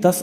10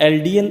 LDL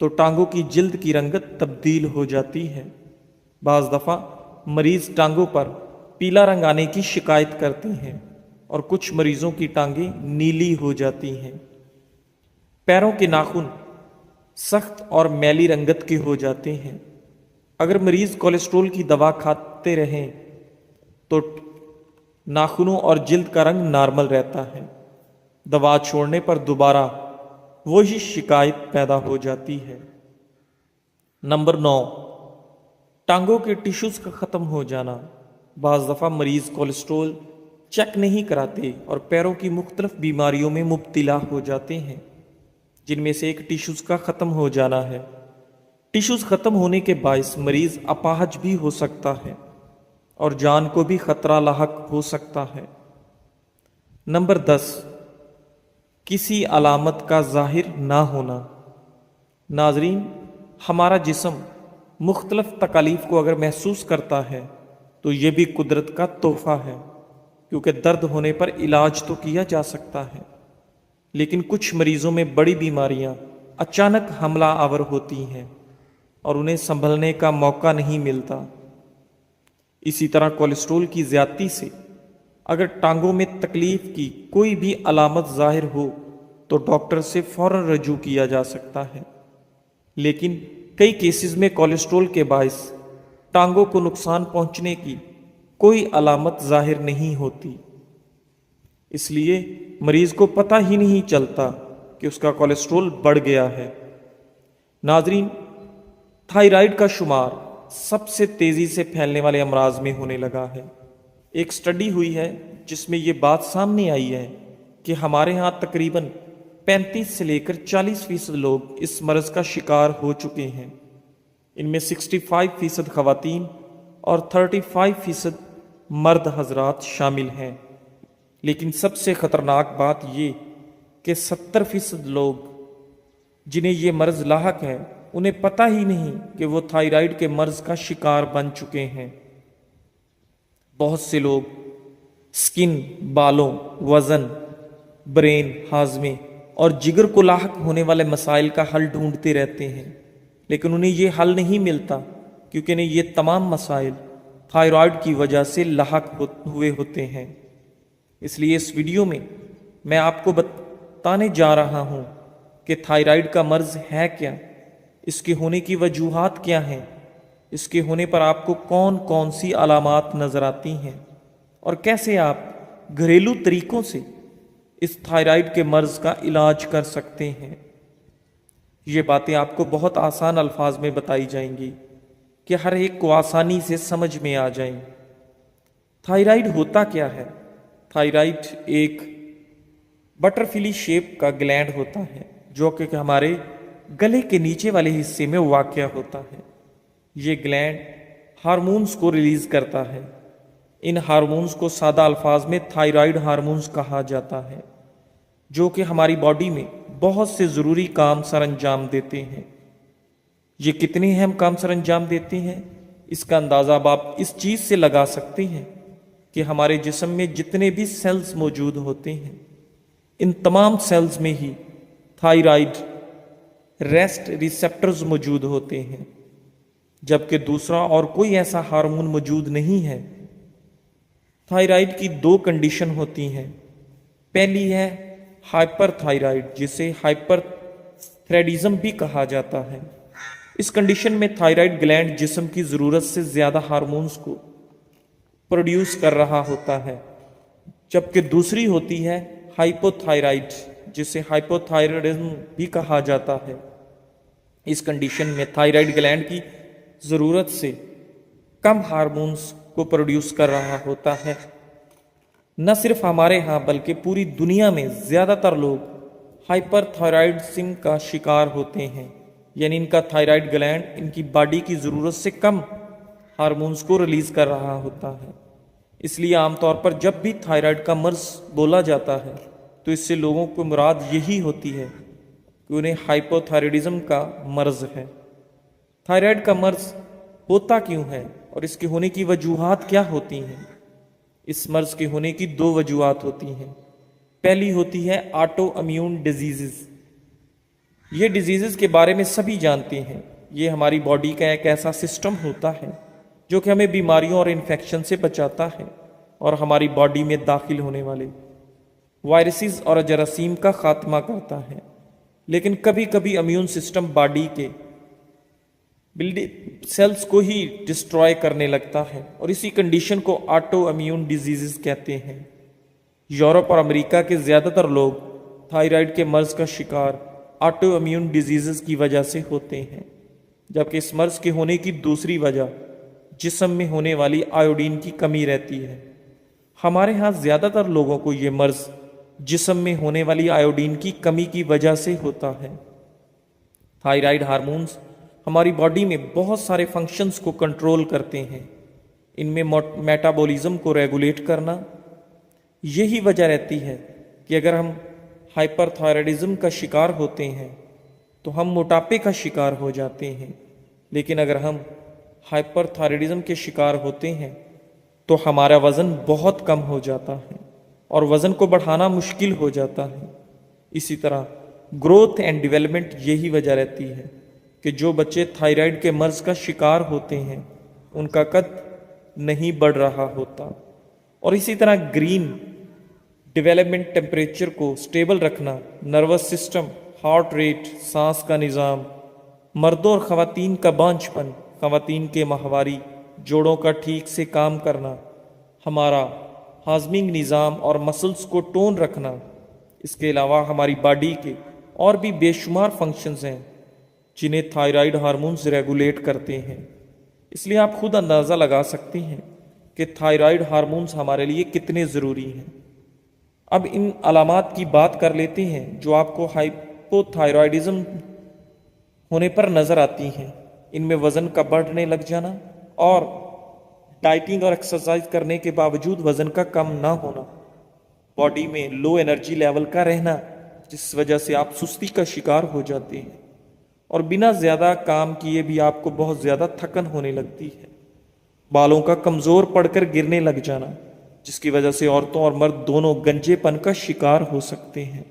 تو ٹانگوں کی جلد کی رنگت تبدیل ہو جاتی ہے۔ بعض دفعہ مریض ٹانگوں پر پیلا رنگ آنے کی شکایت کرتے ہیں اور کچھ مریضوں کی ٹانگیں نیلی ہو جاتی ہیں۔ پیروں کے ناخن سخت اور میلی رنگت کے ہو جاتے ہیں۔ اگر مریض کولیسٹرول کی دوا کھاتے رہیں تو ناخنوں اور جلد کا رنگ نارمل رہتا ہے۔ دوا چھوڑنے پر دوبارہ وہی شکایت پیدا ہو جاتی ہے۔ نمبر 9، ٹانگوں کے ٹیشوز کا ختم ہو جانا۔ بعض دفعہ مریض کولیسٹرول چیک نہیں کراتے اور پیروں کی مختلف بیماریوں میں مبتلا ہو جاتے ہیں، جن میں سے ایک ٹیشوز کا ختم ہو جانا ہے۔ ٹیشوز ختم ہونے کے باعث مریض اپاہج بھی ہو سکتا ہے اور جان کو بھی خطرہ لاحق ہو سکتا ہے۔ نمبر 10، کسی علامت کا ظاہر نہ ہونا۔ ناظرین، ہمارا جسم مختلف تکالیف کو اگر محسوس کرتا ہے تو یہ بھی قدرت کا تحفہ ہے، کیونکہ درد ہونے پر علاج تو کیا جا سکتا ہے، لیکن کچھ مریضوں میں بڑی بیماریاں اچانک حملہ آور ہوتی ہیں اور انہیں سنبھلنے کا موقع نہیں ملتا۔ اسی طرح کولیسٹرول کی زیادتی سے اگر ٹانگوں میں تکلیف کی کوئی بھی علامت ظاہر ہو تو ڈاکٹر سے فوراً رجوع کیا جا سکتا ہے، لیکن کئی کیسز میں کولیسٹرول کے باعث ٹانگوں کو نقصان پہنچنے کی کوئی علامت ظاہر نہیں ہوتی، اس لیے مریض کو پتہ ہی نہیں چلتا کہ اس کا کولیسٹرول بڑھ گیا ہے۔ ناظرین، تھائرائیڈ کا شمار سب سے تیزی سے پھیلنے والے امراض میں ہونے لگا ہے۔ ایک سٹڈی ہوئی ہے جس میں یہ بات سامنے آئی ہے کہ ہمارے ہاں تقریباً 35 سے لے کر 40% لوگ اس مرض کا شکار ہو چکے ہیں۔ ان میں 65% خواتین اور 35% مرد حضرات شامل ہیں، لیکن سب سے خطرناک بات یہ کہ 70% لوگ جنہیں یہ مرض لاحق ہے انہیں پتہ ہی نہیں کہ وہ تھائرائیڈ کے مرض کا شکار بن چکے ہیں۔ بہت سے لوگ سکن، بالوں، وزن، برین، ہاضمے اور جگر کو لاحق ہونے والے مسائل کا حل ڈھونڈتے رہتے ہیں، لیکن انہیں یہ حل نہیں ملتا کیونکہ انہیں یہ تمام مسائل تھائرائیڈ کی وجہ سے لاحق ہوئے ہوتے ہیں۔ اس لیے اس ویڈیو میں آپ کو بتانے جا رہا ہوں کہ تھائرائیڈ کا مرض ہے کیا، اس کے ہونے کی وجوہات کیا ہیں، اس کے ہونے پر آپ کو کون کون سی علامات نظر آتی ہیں اور کیسے آپ گھریلو طریقوں سے اس تھائرائیڈ کے مرض کا علاج کر سکتے ہیں۔ یہ باتیں آپ کو بہت آسان الفاظ میں بتائی جائیں گی کہ ہر ایک کو آسانی سے سمجھ میں آ جائیں۔ تھائرائیڈ ہوتا کیا ہے؟ تھائرائیڈ ایک بٹر فلی شیپ کا گلینڈ ہوتا ہے جو کہ ہمارے گلے کے نیچے والے حصے میں واقع ہوتا ہے۔ یہ گلینڈ ہارمونز کو ریلیز کرتا ہے۔ ان ہارمونز کو سادہ الفاظ میں تھائرائیڈ ہارمونز کہا جاتا ہے، جو کہ ہماری باڈی میں بہت سے ضروری کام سر انجام دیتے ہیں۔ یہ کتنے اہم کام سر انجام دیتے ہیں اس کا اندازہ اب آپ اس چیز سے لگا سکتے ہیں کہ ہمارے جسم میں جتنے بھی سیلز موجود ہوتے ہیں ان تمام سیلز میں ہی تھائرائیڈ ریسٹ ریسیپٹرز موجود ہوتے ہیں، جبکہ دوسرا اور کوئی ایسا ہارمون موجود نہیں ہے۔ تھائرائیڈ کی 2 کنڈیشن ہوتی ہیں۔ پہلی ہے ہائپر تھائرائیڈ، جسے ہائپر تھائرائیڈزم بھی کہا جاتا ہے۔ اس کنڈیشن میں تھائرائیڈ گلینڈ جسم کی ضرورت سے زیادہ ہارمونز کو پروڈیوس کر رہا ہوتا ہے، جبکہ دوسری ہوتی ہے ہائپو تھائرائیڈ، جسے ہائپو تھائرائیڈزم بھی کہا جاتا ہے۔ اس کنڈیشن میں تھائرائیڈ گلینڈ کی ضرورت سے کم ہارمونز کو پروڈیوس کر رہا ہوتا ہے۔ نہ صرف ہمارے ہاں بلکہ پوری دنیا میں زیادہ تر لوگ ہائپر تھائرائیڈزم کا شکار ہوتے ہیں، یعنی ان کا تھائرائیڈ گلینڈ ان کی باڈی کی ضرورت سے کم ہارمونز کو ریلیز کر رہا ہوتا ہے۔ اس لیے عام طور پر جب بھی تھائرائیڈ کا مرض بولا جاتا ہے تو اس سے لوگوں کو مراد یہی ہوتی ہے کہ انہیں ہائپو تھائرائیڈزم کا مرض ہے۔ تھائرائیڈ کا مرض ہوتا کیوں ہے اور اس کے ہونے کی وجوہات کیا ہوتی ہیں؟ اس مرض کے ہونے کی 2 وجوہات ہوتی ہیں۔ پہلی ہوتی ہے آٹو امیون ڈیزیزز، یہ ڈیزیزز کے بارے میں سبھی جانتے ہیں۔ یہ ہماری باڈی کا ایک ایسا سسٹم ہوتا ہے جو کہ ہمیں بیماریوں اور انفیکشن سے بچاتا ہے اور ہماری باڈی میں داخل ہونے والے وائرسز اور جراثیم کا خاتمہ کرتا ہے۔ لیکن کبھی کبھی امیون سسٹم باڈی کے سیلز کو ہی ڈسٹروائے کرنے لگتا ہے اور اسی کنڈیشن کو آٹو امیون ڈیزیزز کہتے ہیں۔ یورپ اور امریکہ کے زیادہ تر لوگ تھائرائیڈ کے مرض کا شکار آٹو امیون ڈیزیزز کی وجہ سے ہوتے ہیں، جبکہ اس مرض کے ہونے کی دوسری وجہ جسم میں ہونے والی آیوڈین کی کمی رہتی ہے۔ ہمارے ہاں زیادہ تر لوگوں کو یہ مرض جسم میں ہونے والی آیوڈین کی کمی کی وجہ سے ہوتا ہے۔ تھائرائیڈ ہارمونز ہماری باڈی میں بہت سارے فنکشنز کو کنٹرول کرتے ہیں۔ ان میں میٹابولزم کو ریگولیٹ کرنا، یہی وجہ رہتی ہے کہ اگر ہم ہائپر تھائرائڈزم کا شکار ہوتے ہیں تو ہم موٹاپے کا شکار ہو جاتے ہیں، لیکن اگر ہم ہائپر تھائرائڈزم کے شکار ہوتے ہیں تو ہمارا وزن بہت کم ہو جاتا ہے اور وزن کو بڑھانا مشکل ہو جاتا ہے۔ اسی طرح گروتھ اینڈ ڈیولپمنٹ یہی وجہ رہتی ہے کہ جو بچے تھائرائیڈ کے مرض کا شکار ہوتے ہیں ان کا قد نہیں بڑھ رہا ہوتا۔ اور اسی طرح گرین ڈیولپمنٹ ٹیمپریچر کو سٹیبل رکھنا، نروس سسٹم، ہارٹ ریٹ، سانس کا نظام، مردوں اور خواتین کا بانجھ پن، خواتین کے ماہواری، جوڑوں کا ٹھیک سے کام کرنا، ہمارا ہاضمنگ نظام اور مسلز کو ٹون رکھنا۔ اس کے علاوہ ہماری باڈی کے اور بھی بے شمار فنکشنز ہیں جنہیں تھائرائیڈ ہارمونز ریگولیٹ کرتے ہیں۔ اس لیے آپ خود اندازہ لگا سکتے ہیں کہ تھائرائیڈ ہارمونز ہمارے لیے کتنے ضروری ہیں۔ اب ان علامات کی بات کر لیتے ہیں جو آپ کو ہائپو تھائرائیڈزم ہونے پر نظر آتی ہیں۔ ان میں وزن کا بڑھنے لگ جانا اور ڈائٹنگ اور ایکسرسائز کرنے کے باوجود وزن کا کم نہ ہونا، باڈی میں لو انرجی لیول کا رہنا جس وجہ سے آپ سستی کا شکار ہو جاتے ہیں، اور بنا زیادہ کام کیے بھی آپ کو بہت زیادہ تھکن ہونے لگتی ہے، بالوں کا کمزور پڑ کر گرنے لگ جانا جس کی وجہ سے عورتوں اور مرد دونوں گنجے پن کا شکار ہو سکتے ہیں،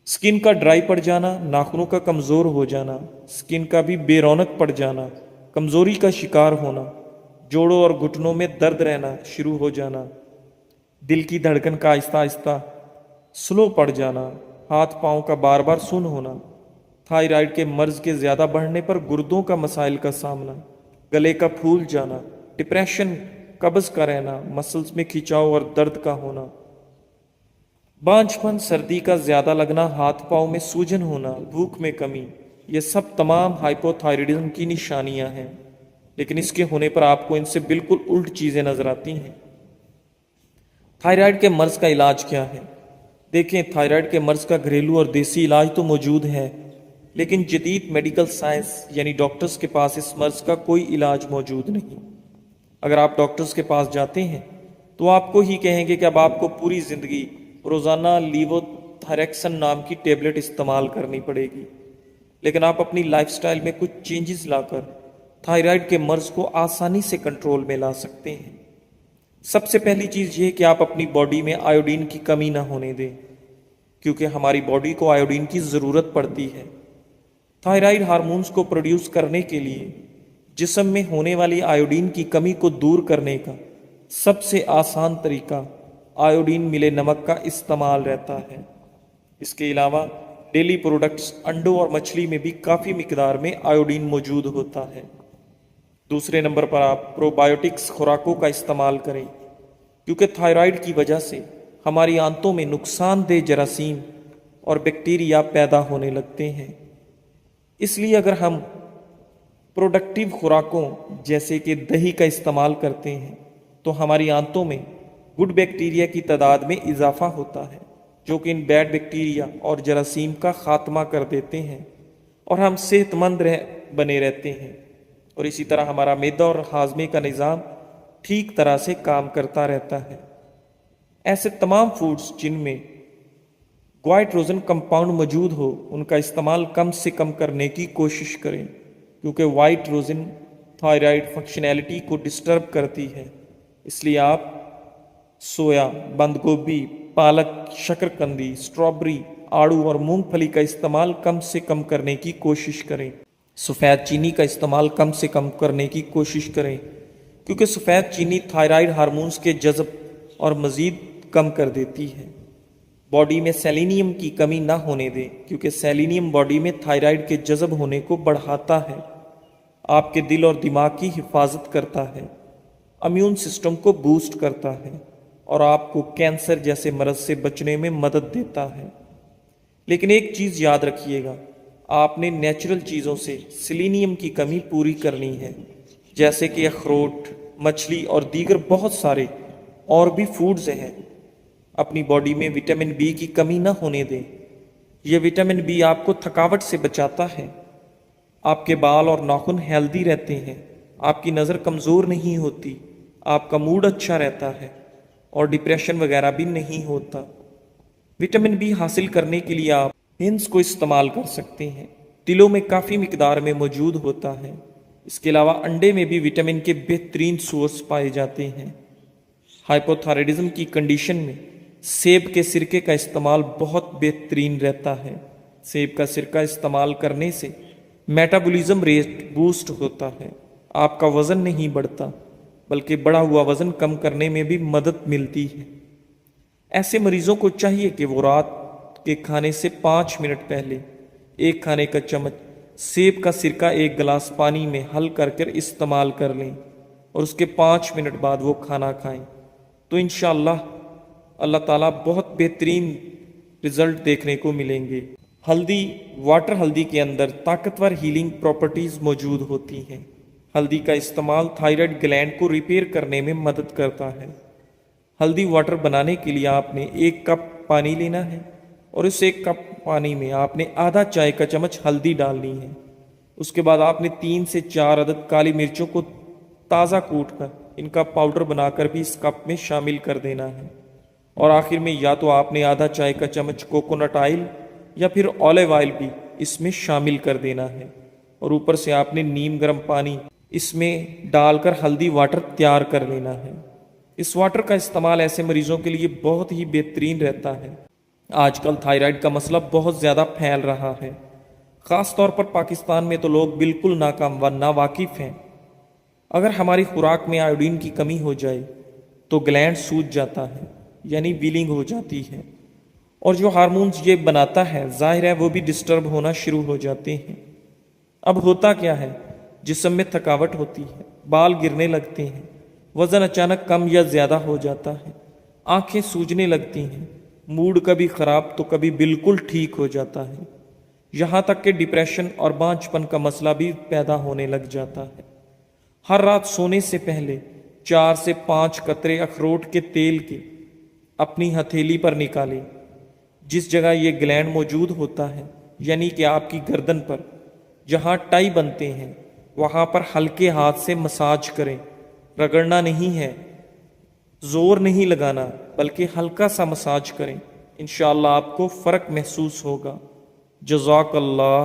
سکن کا ڈرائی پڑ جانا، ناخنوں کا کمزور ہو جانا، سکن کا بھی بے رونق پڑ جانا، کمزوری کا شکار ہونا، جوڑوں اور گھٹنوں میں درد رہنا شروع ہو جانا، دل کی دھڑکن کا آہستہ آہستہ سلو پڑ جانا، ہاتھ پاؤں کا بار بار سن ہونا، تھائرائیڈ کے مرض کے زیادہ بڑھنے پر گردوں کا مسائل کا سامنا، گلے کا پھول جانا، ڈپریشن، قبض کا رہنا، مسلز میں کھچاؤ اور درد کا ہونا، بانجھ پن، سردی کا زیادہ لگنا، ہاتھ پاؤں میں سوجن ہونا، بھوک میں کمی، یہ سب تمام ہائپو تھائرائیڈزم کی نشانیاں ہیں۔ لیکن اس کے ہونے پر آپ کو ان سے بالکل الٹ چیزیں نظر آتی ہیں۔ تھائرائیڈ کے مرض کا علاج کیا ہے؟ دیکھیں، تھائرائیڈ کے مرض کا گھریلو اور دیسی علاج تو موجود ہے، لیکن جدید میڈیکل سائنس یعنی ڈاکٹرز کے پاس اس مرض کا کوئی علاج موجود نہیں۔ اگر آپ ڈاکٹرز کے پاس جاتے ہیں تو آپ کو ہی کہیں گے کہ اب آپ کو پوری زندگی روزانہ لیووتھائریکسن نام کی ٹیبلٹ استعمال کرنی پڑے گی، لیکن آپ اپنی لائف سٹائل میں کچھ چینجز لا کر تھائرائیڈ کے مرض کو آسانی سے کنٹرول میں لا سکتے ہیں۔ سب سے پہلی چیز یہ کہ آپ اپنی باڈی میں آیوڈین کی کمی نہ ہونے دیں، کیونکہ ہماری باڈی کو آیوڈین کی ضرورت پڑتی ہے۔ تھائرائیڈ ہارمونز کو پروڈیوس کرنے کے لیے جسم میں ہونے والی آیوڈین کی کمی کو دور کرنے کا سب سے آسان طریقہ آیوڈین ملے نمک کا استعمال رہتا ہے۔ اس کے علاوہ ڈیلی پروڈکٹس، انڈوں اور مچھلی میں بھی کافی مقدار میں آیوڈین موجود ہوتا ہے۔ دوسرے نمبر پر آپ پرو بایوٹکس خوراکوں کا استعمال کریں، کیونکہ تھائرائیڈ کی وجہ سے ہماری آنتوں میں نقصان دہ جراثیم اور بیکٹیریا پیدا ہونے لگتے ہیں۔ اس لیے اگر ہم پروڈکٹیو خوراکوں جیسے کہ دہی کا استعمال کرتے ہیں تو ہماری آنتوں میں گڈ بیکٹیریا کی تعداد میں اضافہ ہوتا ہے، جو کہ ان بیڈ بیکٹیریا اور جراثیم کا خاتمہ کر دیتے ہیں اور ہم صحت مند بنے رہتے ہیں، اور اسی طرح ہمارا معدہ اور ہاضمے کا نظام ٹھیک طرح سے کام کرتا رہتا ہے۔ ایسے تمام فوڈز جن میں گوائٹروزن کمپاؤنڈ موجود ہو ان کا استعمال کم سے کم کرنے کی کوشش کریں، کیونکہ وائٹ روزن تھائرائیڈ فنکشنالٹی کو ڈسٹرب کرتی ہے۔ اس لیے آپ سویا، بند گوبھی، پالک، شکرکندی، سٹرابری، آڑو اور مونگ پھلی کا استعمال کم سے کم کرنے کی کوشش کریں۔ سفید چینی کا استعمال کم سے کم کرنے کی کوشش کریں، کیونکہ سفید چینی تھائرائیڈ ہارمونز کے جذب اور مزید کم کر دیتی ہے۔ باڈی میں سیلینیم کی کمی نہ ہونے دیں، کیونکہ سیلینیم باڈی میں تھائرائیڈ کے جذب ہونے کو بڑھاتا ہے، آپ کے دل اور دماغ کی حفاظت کرتا ہے، امیون سسٹم کو بوسٹ کرتا ہے اور آپ کو کینسر جیسے مرض سے بچنے میں مدد دیتا ہے۔ لیکن ایک چیز یاد رکھیے گا، آپ نے نیچرل چیزوں سے سیلینیم کی کمی پوری کرنی ہے، جیسے کہ اخروٹ، مچھلی اور دیگر بہت سارے اور بھی فوڈز ہیں۔ اپنی باڈی میں وٹامن بی کی کمی نہ ہونے دیں، یہ وٹامن بی آپ کو تھکاوٹ سے بچاتا ہے، آپ کے بال اور ناخن ہیلدی رہتے ہیں، آپ کی نظر کمزور نہیں ہوتی، آپ کا موڈ اچھا رہتا ہے اور ڈپریشن وغیرہ بھی نہیں ہوتا۔ وٹامن بی حاصل کرنے کے لیے آپ ہنس کو استعمال کر سکتے ہیں، تلوں میں کافی مقدار میں موجود ہوتا ہے۔ اس کے علاوہ انڈے میں بھی وٹامن کے بہترین سورس پائے جاتے ہیں۔ ہائپوتھائرائڈزم کی کنڈیشن میں سیب کے سرکے کا استعمال بہت بہترین رہتا ہے۔ سیب کا سرکہ استعمال کرنے سے میٹابولزم ریٹ بوسٹ ہوتا ہے، آپ کا وزن نہیں بڑھتا بلکہ بڑھا ہوا وزن کم کرنے میں بھی مدد ملتی ہے۔ ایسے مریضوں کو چاہیے کہ وہ رات کے کھانے سے 5 منٹ پہلے ایک کھانے کا چمچ سیب کا سرکہ ایک گلاس پانی میں حل کر استعمال کر لیں اور اس کے 5 منٹ بعد وہ کھانا کھائیں، تو انشاءاللہ اللہ تعالیٰ بہت بہترین رزلٹ دیکھنے کو ملیں گے۔ ہلدی، واٹر ہلدی کے اندر طاقتور ہیلنگ پراپرٹیز موجود ہوتی ہیں۔ ہلدی کا استعمال تھائرائیڈ گلینڈ کو ریپیئر کرنے میں مدد کرتا ہے۔ ہلدی واٹر بنانے کے لیے آپ نے 1 کپ پانی لینا ہے اور اس 1 کپ پانی میں آپ نے آدھا چائے کا چمچ ہلدی ڈالنی ہے۔ اس کے بعد آپ نے 3 سے 4 عدد کالی مرچوں کو تازہ کوٹ کر ان کا پاؤڈر بنا کر بھی اس کپ میں شامل کر دینا ہے، اور آخر میں یا تو آپ نے آدھا چائے کا چمچ کوکونٹ آئل یا پھر اولیو آئل بھی اس میں شامل کر دینا ہے، اور اوپر سے آپ نے نیم گرم پانی اس میں ڈال کر ہلدی واٹر تیار کر لینا ہے۔ اس واٹر کا استعمال ایسے مریضوں کے لیے بہت ہی بہترین رہتا ہے۔ آج کل تھائرائیڈ کا مسئلہ بہت زیادہ پھیل رہا ہے، خاص طور پر پاکستان میں تو لوگ بالکل ناکام و ناواقف ہیں۔ اگر ہماری خوراک میں آیوڈین کی کمی ہو جائے تو گلینڈ سوج جاتا ہے، یعنی ویلنگ ہو جاتی ہے، اور جو ہارمونز یہ بناتا ہے ظاہر ہے وہ بھی ڈسٹرب ہونا شروع ہو جاتے ہیں۔ اب ہوتا کیا ہے، جسم میں تھکاوٹ ہوتی ہے، بال گرنے لگتے ہیں، وزن اچانک کم یا زیادہ ہو جاتا ہے، آنکھیں سوجنے لگتی ہیں، موڈ کبھی خراب تو کبھی بالکل ٹھیک ہو جاتا ہے، یہاں تک کہ ڈپریشن اور بانجھپن کا مسئلہ بھی پیدا ہونے لگ جاتا ہے۔ ہر رات سونے سے پہلے 4 سے 5 قطرے اخروٹ کے تیل کے اپنی ہتھیلی پر نکالیں، جس جگہ یہ گلینڈ موجود ہوتا ہے، یعنی کہ آپ کی گردن پر جہاں ٹائی بنتے ہیں، وہاں پر ہلکے ہاتھ سے مساج کریں، رگڑنا نہیں ہے، زور نہیں لگانا، بلکہ ہلکا سا مساج کریں، انشاءاللہ آپ کو فرق محسوس ہوگا۔ جزاک اللہ۔